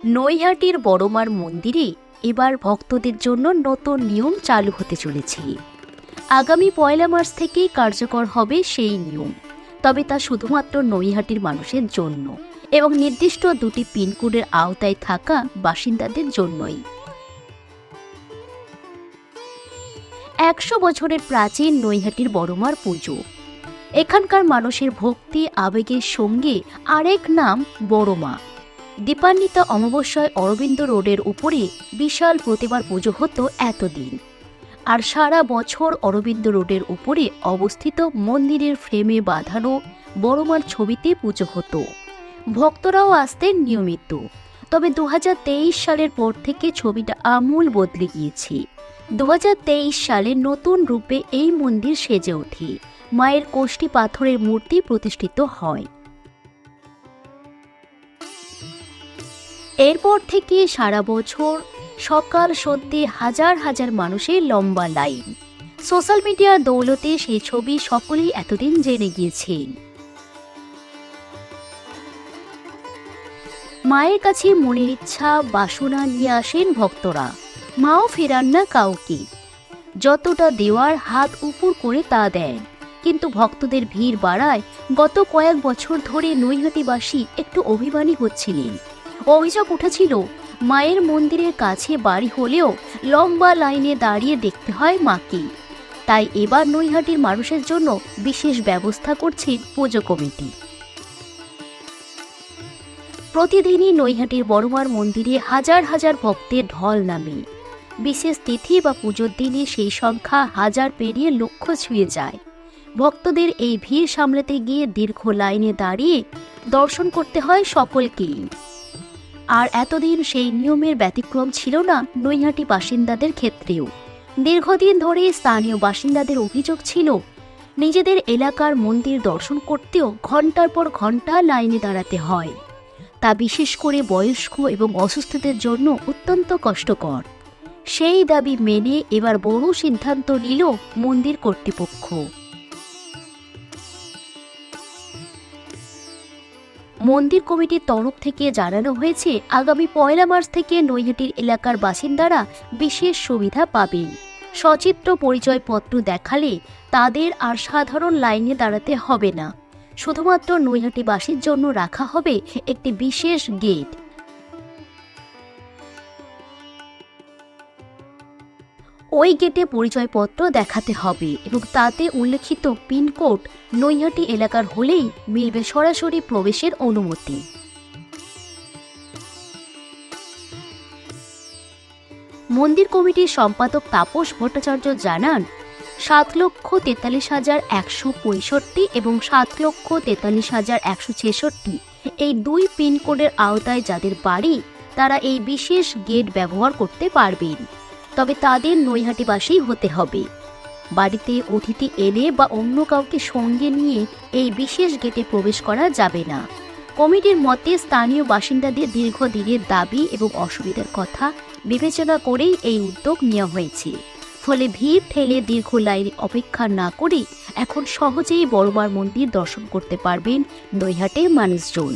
নৈহাটির বড়মার মন্দিরে এবার ভক্তদের জন্য নতুন নিয়ম চালু হতে চলেছে। আগামী ১ মার্চ থেকেই কার্যকর হবে সেই নিয়ম, তবে তা শুধুমাত্র নৈহাটির মানুষের জন্য এবং নির্দিষ্ট ২টি পিনকোডের আওতায় থাকা বাসিন্দাদের জন্যই। ১০০ বছরের প্রাচীন নৈহাটির বড়মার পুজো। এখানকার মানুষের ভক্তি আবেগের সঙ্গে আরেক নাম বড়মা। দীপান্বিতা অমাবস্যায় অরবিন্দ রোডের উপরে বিশাল প্রতিমার পুজো হতো এতদিন, আর সারা বছর অরবিন্দ রোডের উপরে অবস্থিত মন্দিরের ফ্রেমে বাঁধানো বড়মার ছবিতে পুজো হতো। ভক্তরাও আসতেন নিয়মিত। তবে ২০২৩ সালের পর থেকে ছবিটা আমূল বদলে গিয়েছে। ২০২৩ সালে নতুন রূপে এই মন্দির সেজে ওঠে, মায়ের কোষ্ঠী পাথরের মূর্তি প্রতিষ্ঠিত হয়। এরপর থেকে সারা বছর সকাল সন্ধ্যে হাজার হাজার মানুষের লম্বা লাইন। সোশ্যাল মিডিয়ার দৌলতে সেই ছবি সকলেই এতদিন জেনে গিয়েছেন। মায়ের কাছে মনের ইচ্ছা বাসনা নিয়ে আসেন ভক্তরা। মাও ফেরান না কাউকে, যতটা দেওয়ার হাত উপর করে তা দেন। কিন্তু ভক্তদের ভিড় বাড়ায় গত কয়েক বছর ধরে নৈহাটিবাসী একটু অভিমানী হচ্ছিলেন। অভিযোগ উঠেছিল, মায়ের মন্দিরের কাছে বাড়ি হলেও লম্বা লাইনে দাঁড়িয়ে দেখতে হয় মাকে। তাই এবার নৈহাটির মানুষের জন্য বিশেষ ব্যবস্থা করছে পুজো কমিটি। প্রতিদিনই নৈহাটির বড়মার মন্দিরে হাজার হাজার ভক্তের ঢল নামে। বিশেষ তিথি বা পুজোর দিনে সেই সংখ্যা হাজার পেরিয়ে লক্ষ ছুঁয়ে যায়। ভক্তদের এই ভিড় সামলাতে গিয়ে দীর্ঘ লাইনে দাঁড়িয়ে দর্শন করতে হয় সকলকেই। আর এতদিন সেই নিয়মের ব্যতিক্রম ছিল না নৈহাটি বাসিন্দাদের ক্ষেত্রেও। দীর্ঘদিন ধরে স্থানীয় বাসিন্দাদের অভিযোগ ছিল, নিজেদের এলাকার মন্দির দর্শন করতেও ঘন্টার পর ঘন্টা লাইনে দাঁড়াতে হয়। তা বিশেষ করে বয়স্ক এবং অসুস্থদের জন্য অত্যন্ত কষ্টকর। সেই দাবি মেনে এবার বড় সিদ্ধান্ত নিল মন্দির কর্তৃপক্ষ। মন্দির কমিটির তরফ থেকে জানানো হয়েছে, আগামী ১ মার্চ থেকে নৈহাটির এলাকার বাসিন্দারা বিশেষ সুবিধা পাবেন। সচিত্র পরিচয়পত্র দেখালে তাদের আর সাধারণ লাইনে দাঁড়াতে হবে না। শুধুমাত্র নৈহাটিবাসীর জন্য রাখা হবে একটি বিশেষ গেট। ওই গেটে পরিচয়পত্র দেখাতে হবে এবং তাতে উল্লেখিত পিনকোড নৈহাটি এলাকার হলেই মিলবে সরাসরি প্রবেশের অনুমতি। মন্দির কমিটির সম্পাদক তাপস ভট্টাচার্য জানান, ৭,৪৩,১৬৫ এবং ৭,৪৩,১৬৬ এই দুই পিনকোডের আওতায় যাদের বাড়ি, তারা এই বিশেষ গেট ব্যবহার করতে পারবেন। তবে তাদের নৈহাটিবাসী হতে হবে। বাড়িতে অতিথি এলে বা অন্য কাউকে সঙ্গে নিয়ে এই বিশেষ গেটে প্রবেশ করা যাবে না। কমিটির মতে স্থানীয় বাসিন্দাদের দীর্ঘদিনের দাবি এবং অসুবিধার কথা বিবেচনা করেই এই উদ্যোগ নেওয়া হয়েছে। ফলে ভিড় ঠেলে দীর্ঘ লাইনে অপেক্ষা না করে এখন সহজেই বড়মার মন্দির দর্শন করতে পারবেন নৈহাটির মানুষজন।